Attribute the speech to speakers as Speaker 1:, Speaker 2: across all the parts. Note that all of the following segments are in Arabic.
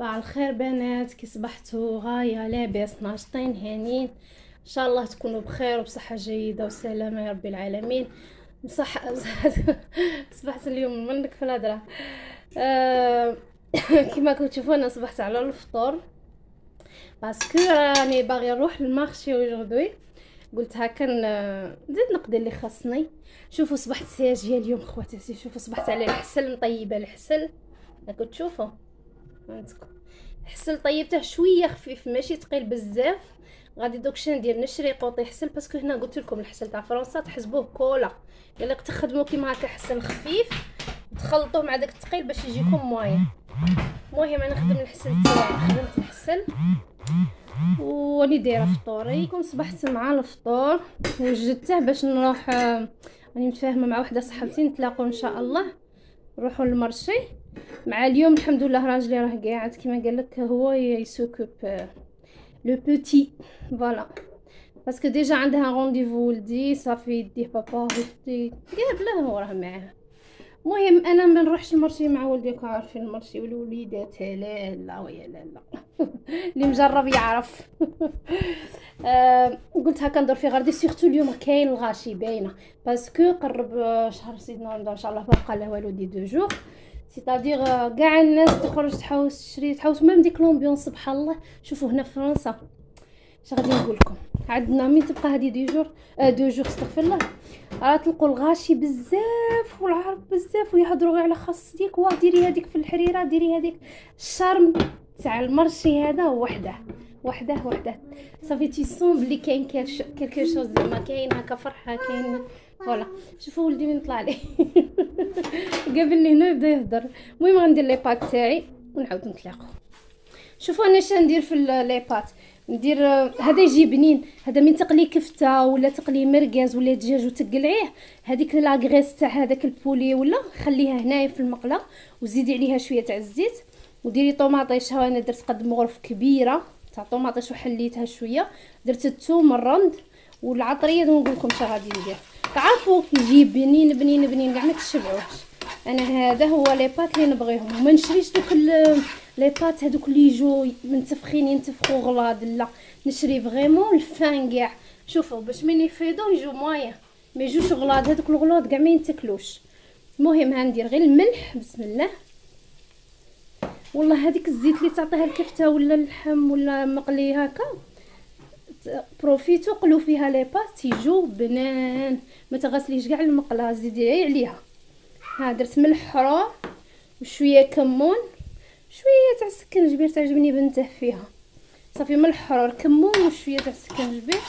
Speaker 1: صباح الخير بنات، كي صبحتوا؟ غايه لاباس ناشطين هانين؟ ان شاء الله تكونوا بخير وبصحه جيده وسلامه يا رب العالمين. صح. صبحت اليوم منك في الهضره. أه... كما كنتوا تشوفوا انا صبحت على الفطور باسكو راني باغي نروح للمارشي وجودوي. قلت هكا نزيد نقضي اللي خاصني. شوفوا صبحت ساجيه اليوم خواتاتي، شوفوا صبحت على الحسل، مطيبه الحسل راكم تشوفوا عندكم. الحسل طيبته شويه خفيف ماشي ثقيل بزاف. غادي دوكشي ندير نشري قوطي حسل باسكو هنا قلت لكم الحسل تاع فرنسا تحسبوه كولا، الا تخدموا كيما هكا حسل خفيف تخلطوه مع داك الثقيل باش يجيكم موين. المهم انا نخدم الحسل تاعي، خدمت الحسل وراني دايره فطوري. كون صبحت مع الفطور وجدته باش نروح، راني متفاهمه مع وحده صاحبتي نتلاقوا ان شاء الله نروحوا للمرشي. مع اليوم الحمد لله راجلي راه قاعد كيما قال لك، هو يسوكوب لو بوتي فوالا، باسكو ديجا عندها رونديفو ولدي صافي يديه بابا ولدي قال له هو راه معاه. المهم انا ما نروحش المرشي مع ولدي، راكم عارفين المرشي والوليدات لا لا ويا لا لا. اللي مجرب يعرف. قلت هكا ندور في غردي سيرتو اليوم كاين الغاشي باينه باسكو قرب شهر سيدنا رمضان ان شاء الله، باقا له والو دي دو جور، سيتادير كاع الناس تخرج تحوس تشري تحوس، ميم ديك لومبيونس سبحان الله. شوفوا هنا في فرنسا اش غادي نقول لكم، عندنا مين تبقى هذه دي جور دو جور استغفر الله، راه تلقوا الغاشي بزاف والعرب بزاف ويهضروا غير على خاص ديك واه ديري هذيك في الحريره ديري هذيك. الشارم تاع المرشي هذا وحده وحده صافي تيسون بلي كاين كالكو شوز، زعما كاين هكا فرحه كاين فوالا. شوفوا ولدي من طلع لي قابلني هنا يبدا يهضر. المهم غندير لي بات تاعي ونعاود نتلاقاو. شوفوا انا اش ندير في لي بات. ندير هذا يجي بنين، هذا من تقلي كفته ولا تقلي مرقاز ولا دجاج وتقلعيه، هذيك لا غريس تاع هذاك البولي ولا خليها هنايا في المقله وزيدي عليها شويه تاع الزيت وديري طوماطيش. ها انا درت قد مغرف كبيره تاع طوماطيش وحليتها شويه، درت الثوم الرند والعطريه. نقول لكم اش غادي ندير، تعرفوا يجي بنين بنين بنين كاع ما تشبعوش. انا هذا هو لي بات اللي نبغيهم، وما نشريش دوك لي بات هذوك اللي يجوا منتفخين ينتفخوا غلاض، لا نشري فريمون الفان كاع. شوفوا باش من يفيدوا يجوا مويه ما يجوش غلاض، هذوك الغلاض كاع ما ينتكلوش. المهم هندير غير الملح بسم الله. والله هذيك الزيت اللي تعطيها الكفته ولا اللحم ولا مقلي هكا بروفيتو قلو فيها لي بات يجوا بنان، ما تغسليش كاع المقله زيدي عليها. ها درت ملح حرام وشويه كمون شويه تاع السكنجبير تعجبني بنته فيها، صافي ملح حرور كمون وشويه تاع السكنجبير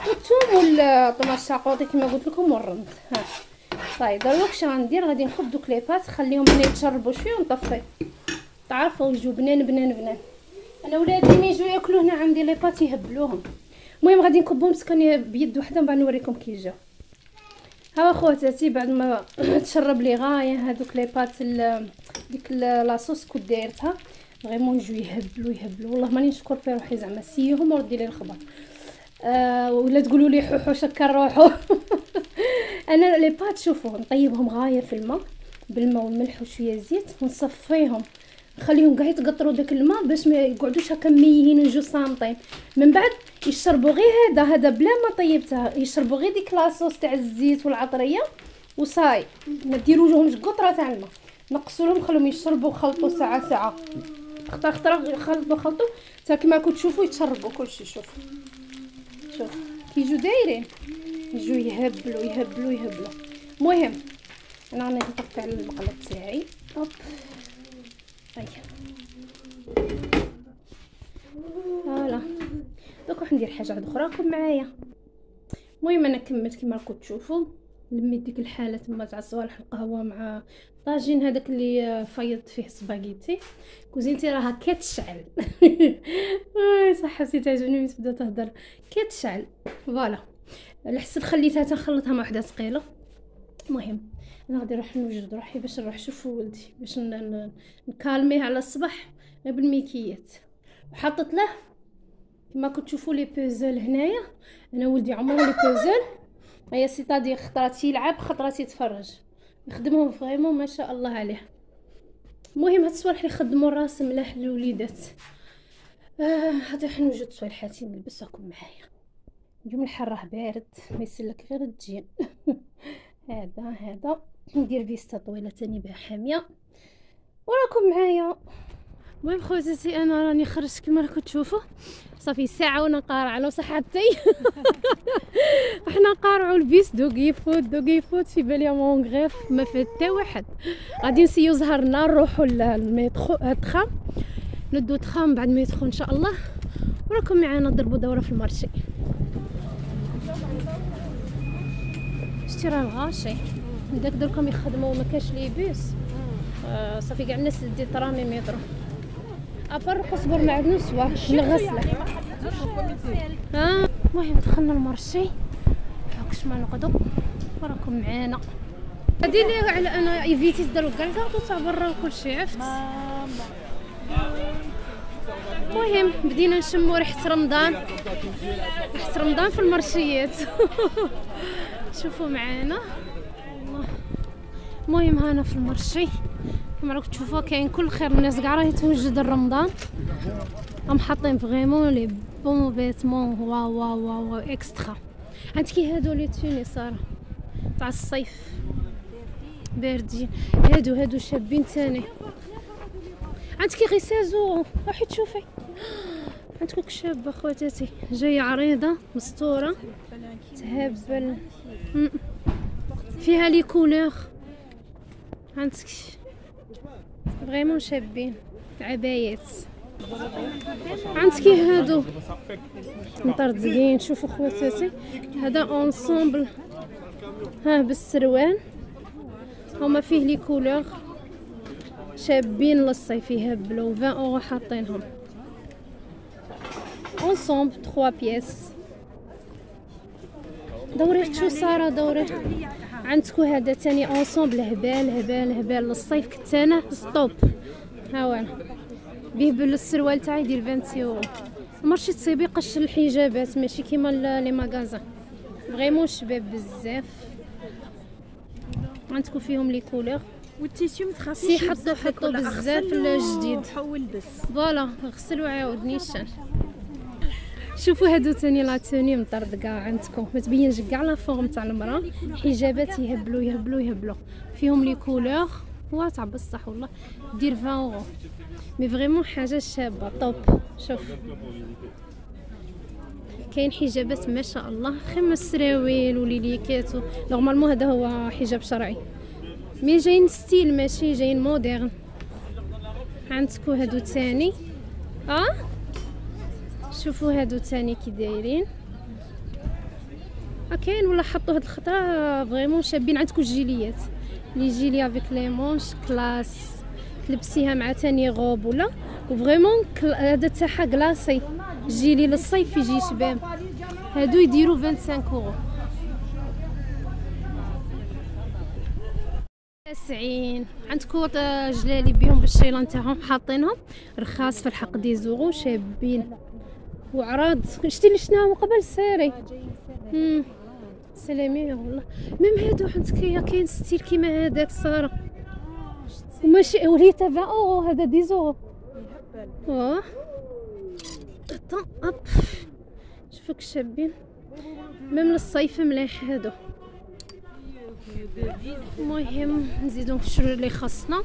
Speaker 1: والثوم والطماط الشاقوطي كما قلت لكم والرند. ها صاي دروك اش غندير، غادي نحط دوك لي بات نخليهم هنا يتشربوا شويه ونطفي، تعرفوا يجوا بنان بنان بنان. انا ولادي ملي يجوا ياكلوا هنا عندي لي بات يهبلوهم. المهم غادي نكبهم مسكني بيد وحده من بعد نوريكم كي جاو. ها خواتاتي بعد ما تشرب لي غايه هذوك لي بات ديك لاصوص كنت دايرتها فريمون يجوا يهبلوا والله ماني نشكر في روحي زعما سيهم وردي لي الخبر. ولا تقولوا لي حوحو شكر روحو. انا لي بات شوفوا نطيبهم غايه في الماء بالماء والملح وشويه زيت ونصفيهم نخليهم كاع يتقطروا داك الماء باش ما يقعدوش هكا ميهين ويجوا صامطين. من بعد يشربوا غير هذا بلا ما طيبتها، يشربوا غير ديك لاصوص تاع الزيت والعطريه وصاي. ما ديروا لهمش قطره تاع الماء، نقصوا لهم خلوهم يشربوا خلطوا ساعه خطره خلطوا حتى كما راكم تشوفوا يتشربوا كلشي. شوف كيجوا دايرين يجوا يهبلوا. المهم انا غادي نطفي على المقله تاعي هوب هيا فوالا. دوك راح ندير حاجه اخرى راكم معايا. المهم انا كملت كما راكم تشوفوا، لميت ديك الحاله تما تاع صوالح القهوه مع طاجين هذاك اللي فيضت فيه سباغيتي. كوزينتي راها كتشعل. صح تعجبني ملي تبدا تهضر كتشعل فوالا. الحسن خليتها تنخلطها مع وحده ثقيله. المهم انا غادي نروح نوجد روحي باش نروح نشوف ولدي باش نكالميه على الصباح بالميكيات. وحطت له كما كنتوا تشوفوا لي بوزل هنايا. انا ولدي عمره لي بوزل هي سيتادير خطرات يلعب خطرات يتفرج، نخدمهم فريمون ما شاء الله عليه. المهم هاد الصوالح اللي خدموا الراس ملاح للوليدات. هذا حنا نوجد صوالحاتي نلبس راكم معايا. اليوم الحر راه بارد ما يسلك غير الجين. هذا ندير فيستا طويله تاني بها حاميه وراكم معايا. المهم خواتاتي انا راني خرجت كما راكم تشوفوا صافي ساعه وانا قارعه لو صحتي. احنا قارعوا البيس دوغي فوت في بالي مونغريف ما فات حتى واحد. غادي نسيو زهرنا نروحوا للميترو الترام ندو ترام بعد ما يدخل ان شاء الله وراكم معانا نضربوا دوره في المارشي. شتي راه الغاشي داك دركم يخدموا ما كاش لي بيس. صافي كاع الناس دي ترامي مترو افرق اصبر ما عندنا سوا نغسله. المهم دخلنا المارشي هاكش ما نقدو وراكم معانا. هادي اللي على انا ايفيتيت داروا كاع الكارطو تاع برا وكلشي عرفت. المهم بدينا نشمو ريحه رمضان في المارشيات. شوفوا معانا. المهم هانا في المارشي كما راكم تشوفوا كاين كل خير الناس كاع راهي توجد رمضان. هم حاطين فريمون لي بون فيتمون واو واو واو اكسترا. عندك هادو لي توني صراحه تاع الصيف باردين هادو شابين تاني. عندك غير سازو روحي تشوفي عندك شابه خواتاتي جايه عريضه مستوره تهبل فيها لي كولور. عندك فريمون شابين عبايات. عندك هادو مطرزقين. شوفوا خواتاتي هذا اونسومبل بالسروال هما فيه لي كولور شابين للصيف يهبلوا 20 اورو حاطينهم اونسومبل 3 بياس. دوري شو ساره دوري. عندكو هذا تاني اونسومبل هبال للصيف كتانه ستوب. ها هو بيه بالسروال تاعي يدير 20 اورو. مارشي تصيبي قش الحجابات ماشي كيما لي ماغازان فريمون شباب بزاف. عندكم فيهم لي كولور
Speaker 2: والتيسيو متخاصص
Speaker 1: حطوا بزاف الجديد
Speaker 2: حول بس
Speaker 1: فوالا غسل وعاود نيشان. شوفوا هادو تاني لا توني مطردقه عندكم ما تبينش كاع لا فورم تاع المراه. حجابات يهبلوا فيهم لي كولور تاع بصح والله دير 20 اورو مي فريمون حاجه شابه طوب. شوف كاين حجابات ما شاء الله خيما السراويل وليليكات نورمالمون هذا هو حجاب شرعي مي جايين ستيل ماشي جايين مودرن. عندكم هادو تاني شوفوا هادو تاني كي دايرين كاين ولا حطوا هاد الخطره فريمون شابين. عندكم الجيليات لي جيلي افيك لي مونش كلاس تلبسيها مع تاني غوب ولا وفريمون هذا تاعها كلاصي جيلي للصيف يجي شباب. هادو يديروا 25 اورو 90. عندكم جلالي بهم بالشيلان تاعهم حاطينهم رخاص في الحق 10 اورو شابين وعراض. شتي اللي شناهم قبل ساري سلامي والله. ميم هادو عندك كاين ستيل كيما هذاك صار وماشي ولي تاع 20 اورو هذا 10 اورو. اب شوفك شابين ميم للصيف مليح هادو. المهم نزيدو نشرو اللي خاصنا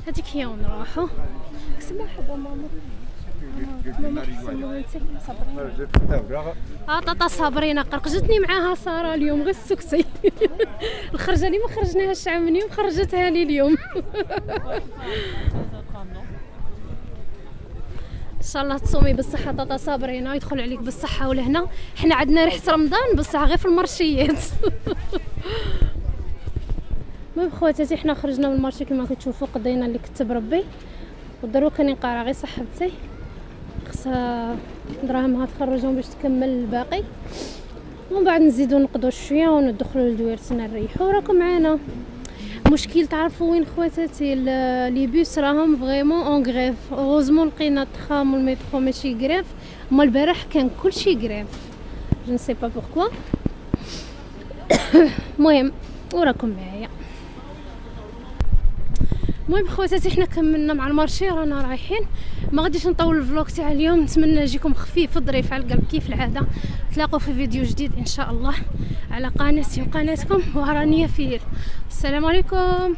Speaker 1: هذيك هي ونروحو. كسبه حبه ماما طاطا صابرينا قرقجتني معاها ساره اليوم غير السكتي. الخرجه اللي ما خرجناهاش عام من يوم خرجتها لي اليوم. ان شاء الله تصومي بالصحه طاطا صابرينا ويدخل عليك بالصحه ولهنا. حنا عندنا ريحه رمضان بصح غير في المارشيات. المهم خواتاتي حنا خرجنا من المارشي كما كتشوفوا قضينا اللي كتب ربي ودروك راني نقارع غير صاحبتي خصها دراهمها تخرجهم باش تكمل الباقي ومن بعد نزيدو نقضوا شويه وندخلوا لدويرتنا نريحوا. راكم معانا. مشكل تعرفوا وين خواتاتي لي بيس راهم فريمون اون غريف. اوغوزمون لقينا الترام والميترو ماشي غريف اما البارح كان كلشي غريف جو نسي با بوركوا. المهم وراكم معايا. المهم خواتاتي حنا كملنا مع المارشي رانا رايحين. ما غاديش نطول الفلوق تاع اليوم، نتمنى يجيكم خفيف وظريف على القلب كيف العاده. تلاقوا في فيديو جديد ان شاء الله على قناتي وقناتكم وهرانيه فيل. السلام عليكم.